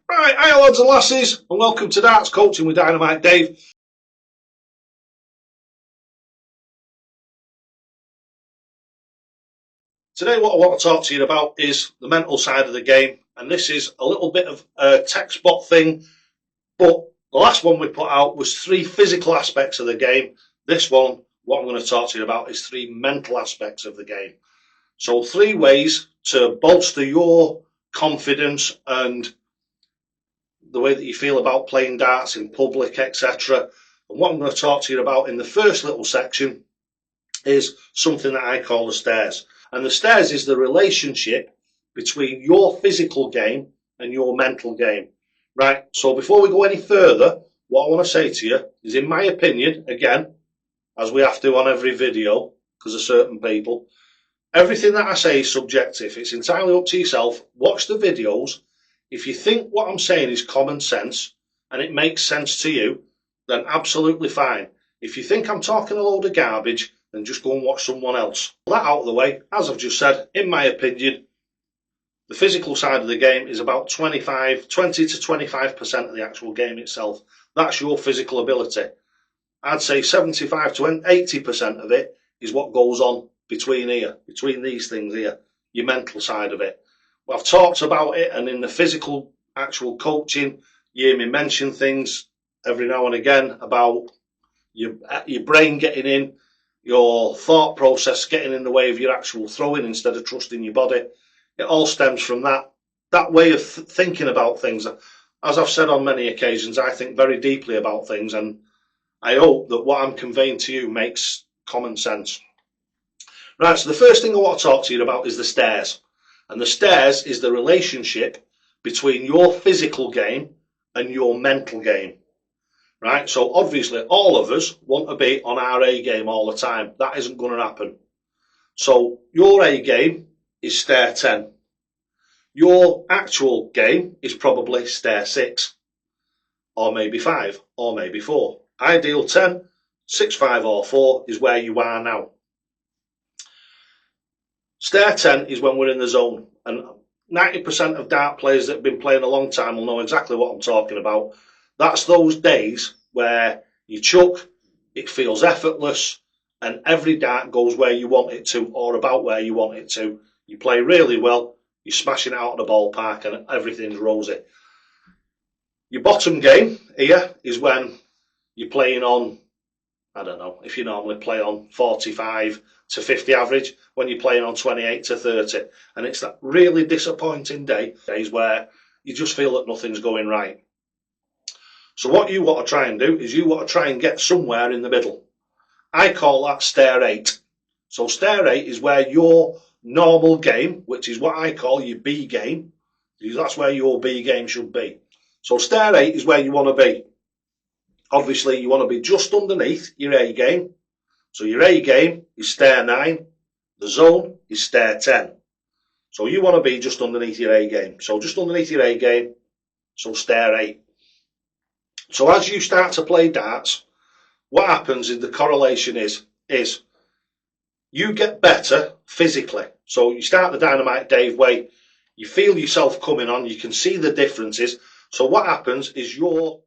Right, hi lads and lasses, and welcome to Darts Coaching with Dynamite Dave. Today what I want to talk to you about is the mental side of the game, and this is a little bit of a text bot thing, but the last one we put out was 3 physical aspects of the game. This one, what I'm going to talk to you about is 3 mental aspects of the game. So 3 ways to bolster your confidence and the way that you feel about playing darts in public, etc. And what I'm going to talk to you about in the first little section is something that I call the stairs. And the stairs is the relationship between your physical game and your mental game. Right, so before we go any further, what I want to say to you is, in my opinion, again, as we have to on every video, because of certain people, everything that I say is subjective. It's entirely up to yourself. Watch the videos. If you think what I'm saying is common sense and it makes sense to you, then absolutely fine. If you think I'm talking a load of garbage, then just go and watch someone else. That out of the way, as I've just said, in my opinion, the physical side of the game is about 20 to 25% of the actual game itself. That's your physical ability. I'd say 75 to 80% of it is what goes on between these things here, your mental side of it. Well, I've talked about it, and in the physical actual coaching, you hear me mention things every now and again about your brain getting in, your thought process getting in the way of your actual throwing instead of trusting your body. It all stems from that way of thinking about things. As I've said on many occasions, I think very deeply about things, and I hope that what I'm conveying to you makes common sense. Right, so the first thing I want to talk to you about is the stairs. And the stairs is the relationship between your physical game and your mental game. Right, so obviously all of us want to be on our A game all the time. That isn't going to happen. So your A game is stair 10. Your actual game is probably stair 6, or maybe 5, or maybe 4. Ideal 10, 6, 5 or 4 is where you are now. Stair 10 is when we're in the zone, and 90% of dart players that have been playing a long time will know exactly what I'm talking about. That's those days where you chuck, it feels effortless, and every dart goes where you want it to, or about where you want it to. You play really well, you're smashing it out of the ballpark, and everything's rosy. Your bottom game here is when you're playing on, I don't know, if you normally play on 45 to 50 average, when you're playing on 28 to 30. And it's that really disappointing days where you just feel that nothing's going right. So what you want to try and do is you want to try and get somewhere in the middle. I call that stair 8. So stair 8 is where your normal game, which is what I call your B game, because that's where your B game should be. So stair 8 is where you want to be. Obviously, you want to be just underneath your A game. So your A game is stair 9. The zone is stair 10. So you want to be just underneath your A game. So just underneath your A game, so stair 8. So as you start to play darts, what happens is the correlation is you get better physically. So you start the Dynamite Dave way, you feel yourself coming on, you can see the differences. So what happens is your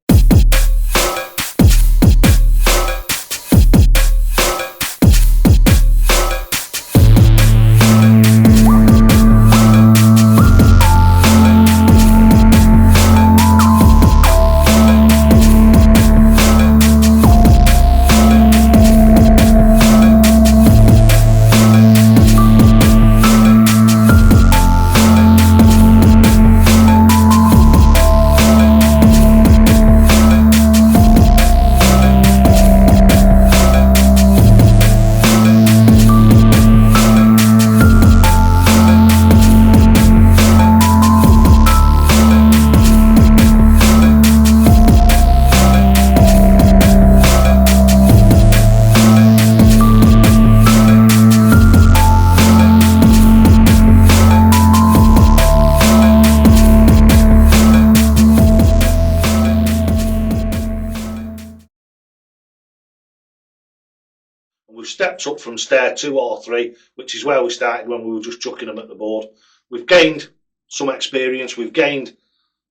we've stepped up from stair 2 or 3, which is where we started when we were just chucking them at the board. We've gained some experience, we've gained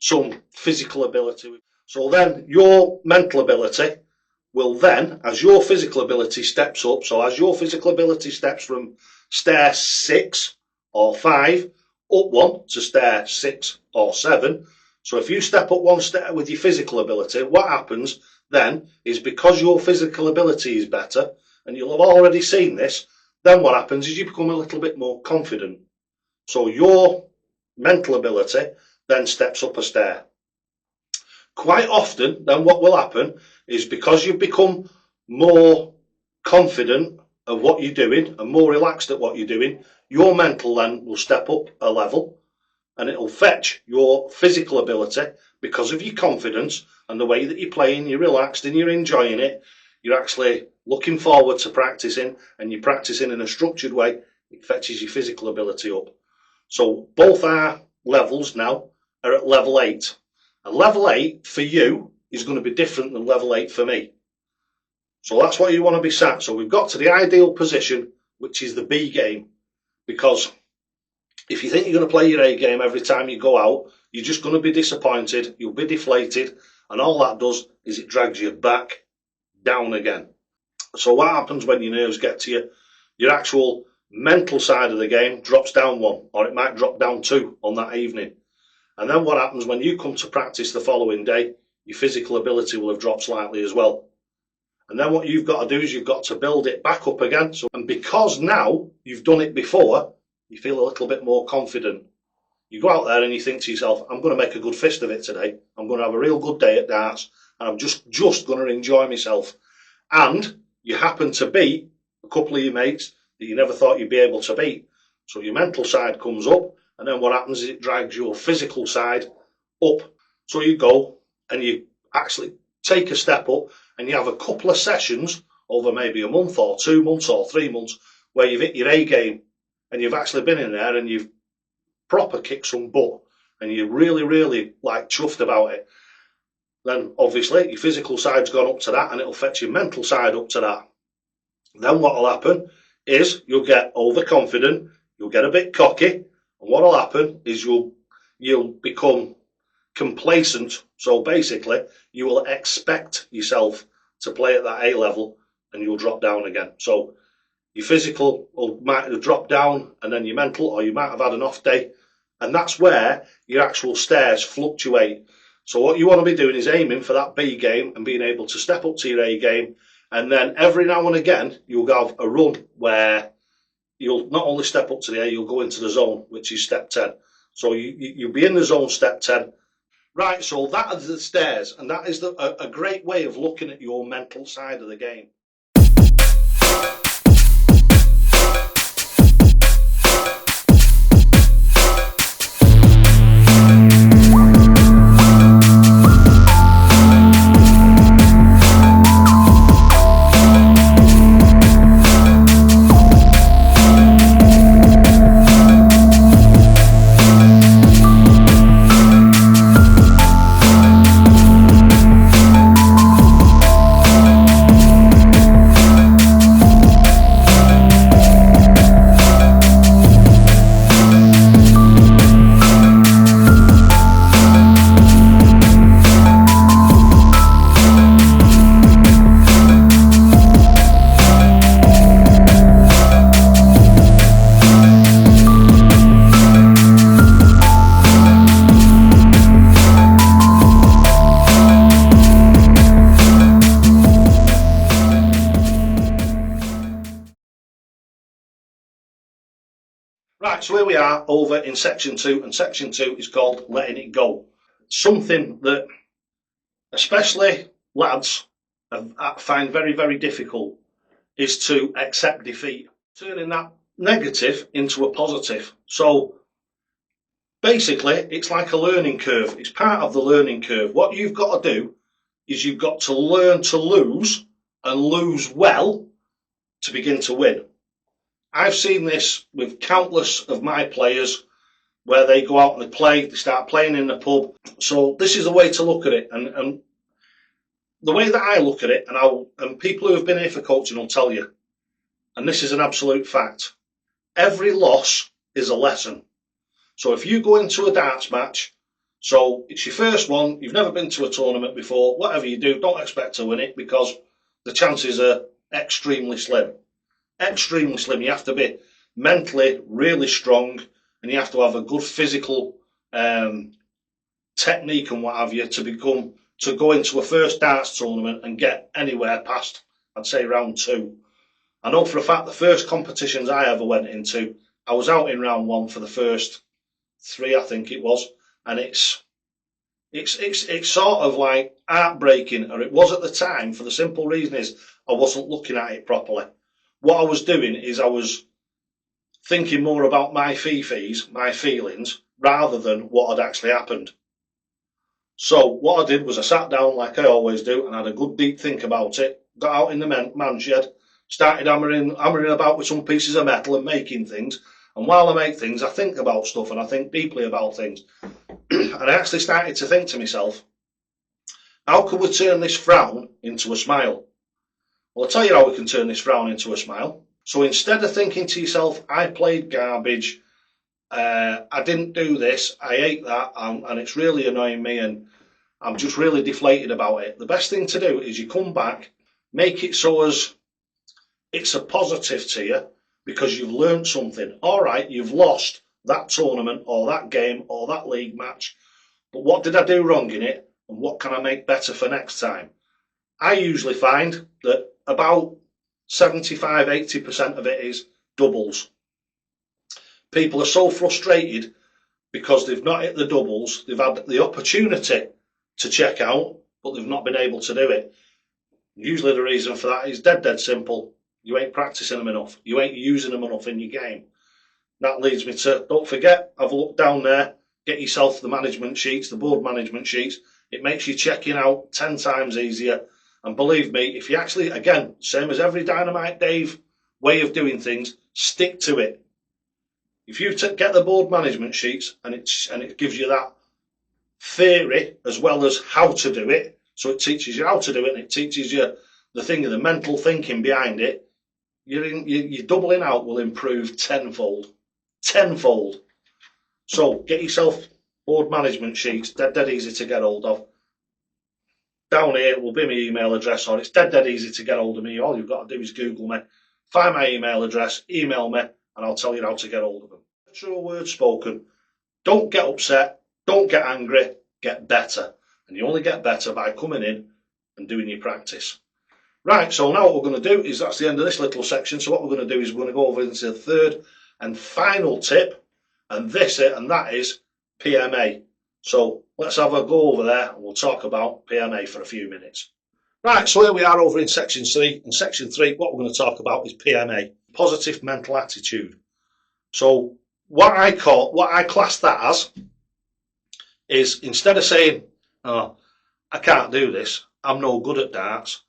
some physical ability. So then your mental ability will then, as your physical ability steps up, so as your physical ability steps from stair 6 or 5 up one to stair 6 or 7, so if you step up one stair with your physical ability, what happens then is, because your physical ability is better, and you'll have already seen this, then what happens is you become a little bit more confident. So your mental ability then steps up a stair. Quite often, then what will happen is, because you've become more confident of what you're doing and more relaxed at what you're doing, your mental then will step up a level, and it'll fetch your physical ability because of your confidence and the way that you're playing. You're relaxed and you're enjoying it. You're actually looking forward to practicing, and you're practicing in a structured way. It fetches your physical ability up. So both our levels now are at level 8. And level 8 for you is going to be different than level 8 for me. So that's what you want to be sat. So we've got to the ideal position, which is the B game. Because if you think you're going to play your A game every time you go out, you're just going to be disappointed, you'll be deflated, and all that does is it drags you back down again. So what happens when your nerves get to you? Your actual mental side of the game drops down 1, or it might drop down 2 on that evening. And then what happens when you come to practice the following day? Your physical ability will have dropped slightly as well. And then what you've got to do is you've got to build it back up again. So, and because now you've done it before, you feel a little bit more confident. You go out there and you think to yourself, I'm going to make a good fist of it today. I'm going to have a real good day at darts, and I'm just going to enjoy myself. And you happen to beat a couple of your mates that you never thought you'd be able to beat. So your mental side comes up, and then what happens is it drags your physical side up. So you go and you actually take a step up, and you have a couple of sessions over maybe a month or 2 months or 3 months where you've hit your A game, and you've actually been in there and you've proper kicked some butt, and you're really, really like chuffed about it. Then obviously your physical side's gone up to that, and it'll fetch your mental side up to that. Then what will happen is you'll get overconfident, you'll get a bit cocky, and what will happen is you'll become complacent. So basically you will expect yourself to play at that A level, and you'll drop down again. So your physical might have dropped down, and then your mental, or you might have had an off day, and that's where your actual stairs fluctuate. So what you want to be doing is aiming for that B game and being able to step up to your A game, and then every now and again you'll have a run where you'll not only step up to the A, you'll go into the zone, which is step 10. So you'll be in the zone step 10. Right, so that is the stairs, and that is a great way of looking at your mental side of the game. Right, so here we are over in section 2, and section 2 is called letting it go. Something that especially lads find very, very difficult is to accept defeat, turning that negative into a positive. So basically, it's like a learning curve. It's part of the learning curve. What you've got to do is you've got to learn to lose, and lose well, to begin to win. I've seen this with countless of my players, where they go out and they start playing in the pub. So this is the way to look at it, and the way that I look at it, and people who have been here for coaching will tell you, and this is an absolute fact, every loss is a lesson. So if you go into a darts match So it's your first one, you've never been to a tournament before, whatever you do, don't expect to win it because the chances are extremely slim. Extremely slim. You have to be mentally really strong and you have to have a good physical technique and what have you to go into a first darts tournament and get anywhere past, I'd say, round 2. I know for a fact the first competitions I ever went into, I was out in round 1 for the first 3, I think it was, and it's sort of like heartbreaking, or it was at the time, for the simple reason is I wasn't looking at it properly. What I was doing is I was thinking more about my fifis, my feelings, rather than what had actually happened. So what I did was I sat down like I always do and had a good deep think about it, got out in the man shed, started hammering about with some pieces of metal and making things. And while I make things, I think about stuff and I think deeply about things. And I actually started to think to myself, how can we turn this frown into a smile? Well, I'll tell you how we can turn this frown into a smile. So instead of thinking to yourself, I played garbage, I didn't do this, I hate that, and it's really annoying me, and I'm just really deflated about it. The best thing to do is you come back, make it so as it's a positive to you because you've learned something. All right, you've lost that tournament or that game or that league match, but what did I do wrong in it and what can I make better for next time? I usually find that about 75–80% of it is doubles. People are so frustrated because they've not hit the doubles, they've had the opportunity to check out, but they've not been able to do it. Usually the reason for that is dead simple. You ain't practicing them enough. You ain't using them enough in your game. That leads me to, don't forget, have a look down there, get yourself the management sheets, the board management sheets. It makes you checking out 10 times easier. And believe me, if you actually, again, same as every Dynamite Dave way of doing things, stick to it. If you get the board management sheets and it gives you that theory as well as how to do it, so it teaches you how to do it and it teaches you the thing of the mental thinking behind it, your doubling out will improve tenfold. So get yourself board management sheets, dead easy to get hold of. Down here will be my email address, or it's dead easy to get hold of me. All you've got to do is Google me, find my email address, email me, and I'll tell you how to get hold of them. True word spoken. Don't get upset, don't get angry, get better. And you only get better by coming in and doing your practice. Right, so now what we're going to do is, that's the end of this little section, so what we're going to do is we're going to go over into the third and final tip, and that is PMA. So let's have a go over there and we'll talk about PMA for a few minutes. Right, so here we are over in section 3. In section 3, what we're going to talk about is PMA, positive mental attitude. So what I class that as is, instead of saying, oh, I can't do this, I'm no good at darts,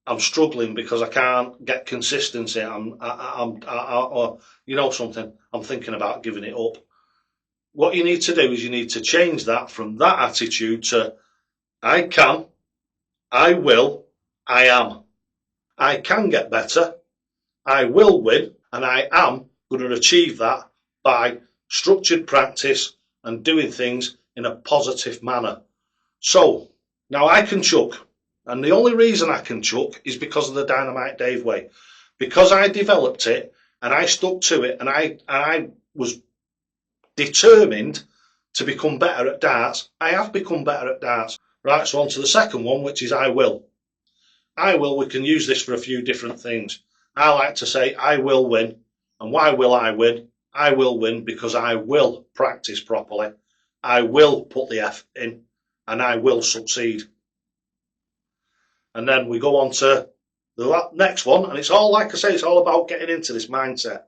I'm struggling because I can't get consistency, or you know something, I'm thinking about giving it up. What you need to do is you need to change that from that attitude to, I can, I will, I am. I can get better, I will win, and I am going to achieve that by structured practice and doing things in a positive manner. So now I can chuck, and the only reason I can chuck is because of the Dynamite Dave way. Because I developed it and I stuck to it and I was determined to become better at darts. I have become better at darts. Right, so on to the second one, which is I will. I will, we can use this for a few different things. I like to say I will win. And why will I win? I will win because I will practice properly. I will put the effort in and I will succeed. And then we go on to the next one, and it's all, like I say, it's all about getting into this mindset.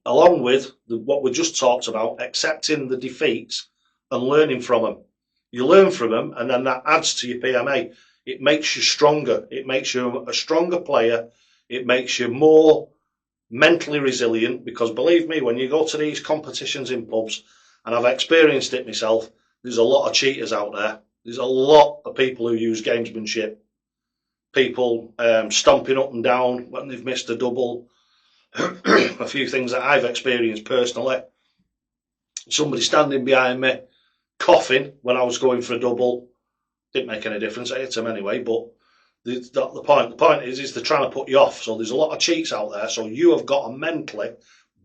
Along with what we just talked about, accepting the defeats and learning from them. You learn from them, and then that adds to your PMA. It makes you stronger. It makes you a stronger player. It makes you more mentally resilient, because believe me, when you go to these competitions in pubs, and I've experienced it myself, there's a lot of cheaters out there. There's a lot of people who use gamesmanship. People stomping up and down when they've missed a double. A few things that I've experienced personally. Somebody standing behind me coughing when I was going for a double. Didn't make any difference. I hit them anyway, but the point is they're trying to put you off. So there's a lot of cheats out there. So you have got to mentally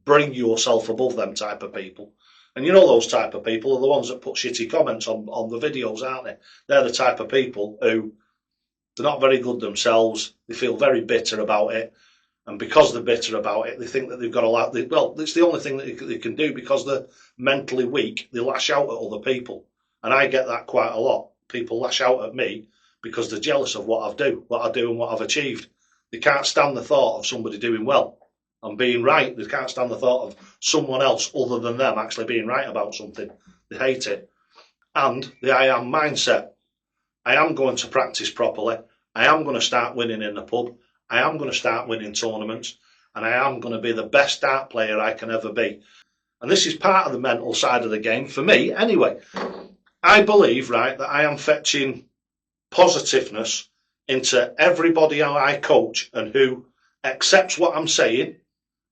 bring yourself above them type of people. And you know those type of people are the ones that put shitty comments on the videos, aren't they? They're the type of people who they're not very good themselves. They feel very bitter about it. And because they're bitter about it, they think that they've got well, it's the only thing that they can do because they're mentally weak. They lash out at other people. And I get that quite a lot. People lash out at me because they're jealous of what I do and what I've achieved. They can't stand the thought of somebody doing well and being right. They can't stand the thought of someone else other than them actually being right about something. They hate it. And the I am mindset. I am going to practice properly. I am going to start winning in the pub. I am going to start winning tournaments. And I am going to be the best dart player I can ever be. And this is part of the mental side of the game, for me anyway. I believe, right, that I am fetching positiveness into everybody who I coach and who accepts what I'm saying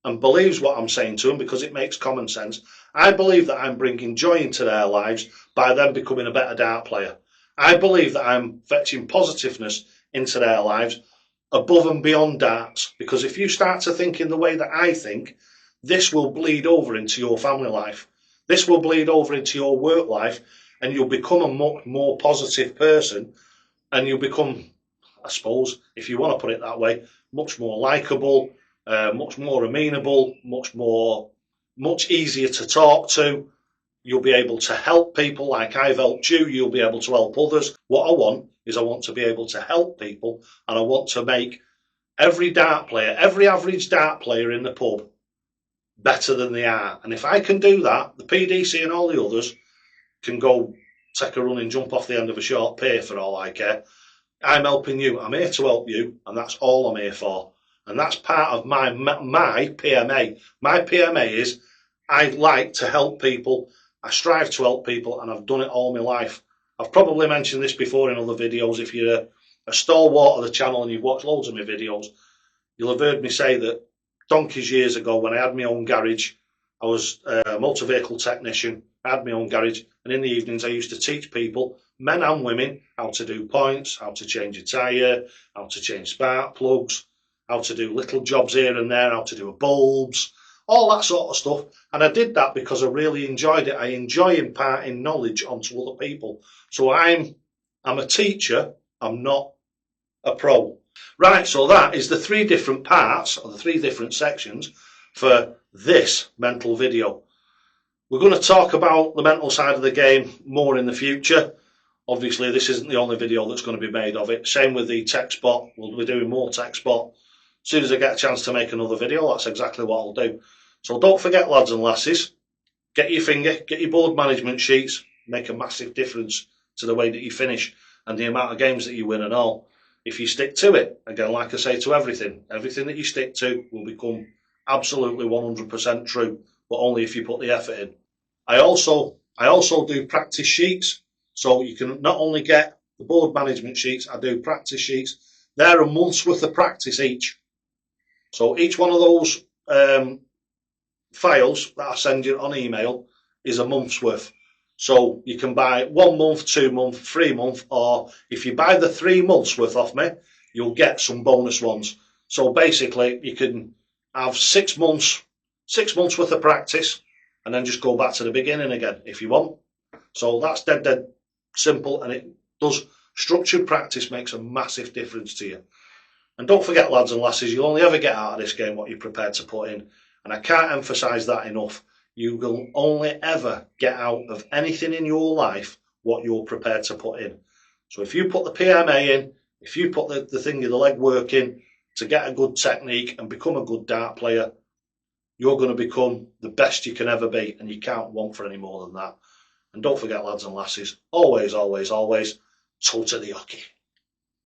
and believes what I'm saying to them because it makes common sense. I believe that I'm bringing joy into their lives by them becoming a better dart player. I believe that I'm fetching positiveness into their lives above and beyond darts, because if you start to think in the way that I think, this will bleed over into your family life. This will bleed over into your work life, and you'll become a much more positive person, and you'll become, I suppose, if you want to put it that way, much more likeable, much more amenable, much easier to talk to. You'll be able to help people like I've helped you. You'll be able to help others. What I want is I want to be able to help people, and I want to make every dart player, every average dart player in the pub better than they are. And if I can do that, the PDC and all the others can go take a run and jump off the end of a short pier for all I care. I'm helping you. I'm here to help you, and that's all I'm here for. And that's part of my PMA. My PMA is I like to help people. I strive to help people, and I've done it all my life. I've probably mentioned this before in other videos. If you're a stalwart of the channel and you've watched loads of my videos, you'll have heard me say that donkeys years ago when I had my own garage, I was a motor vehicle technician, I had my own garage, and in the evenings I used to teach people, men and women, how to do points, how to change a tyre, how to change spark plugs, how to do little jobs here and there, how to do bulbs, all that sort of stuff. And I did that because I really enjoyed it. I enjoy imparting knowledge onto other people. So I'm a teacher, I'm not a pro. Right, so that is the three different parts, or the three different sections for this mental video. We're going to talk about the mental side of the game more in the future. Obviously, this isn't the only video that's going to be made of it. Same with the tech spot. We'll be doing more tech spot. As soon as I get a chance to make another video, that's exactly what I'll do. So don't forget, lads and lasses, get your finger, get your board management sheets, make a massive difference to the way that you finish and the amount of games that you win and all. If you stick to it, again, like I say to everything that you stick to will become absolutely 100% true, but only if you put the effort in. I also do practice sheets, so you can not only get the board management sheets, I do practice sheets. They're a month's worth of practice each. So each one of those files that I send you on email is a month's worth. So you can buy 1 month, 2 month, 3 month, or if you buy the 3 months worth off me, you'll get some bonus ones. So basically you can have 6 months worth of practice and then just go back to the beginning again if you want. So that's dead simple, and it does. Structured practice makes a massive difference to you. And don't forget, lads and lasses, you'll only ever get out of this game what you're prepared to put in. And I can't emphasise that enough. You will only ever get out of anything in your life what you're prepared to put in. So if you put the PMA in, if you put the thing of the leg work in to get a good technique and become a good dart player, you're going to become the best you can ever be, and you can't want for any more than that. And don't forget, lads and lasses, always, always, always, toe to the hockey.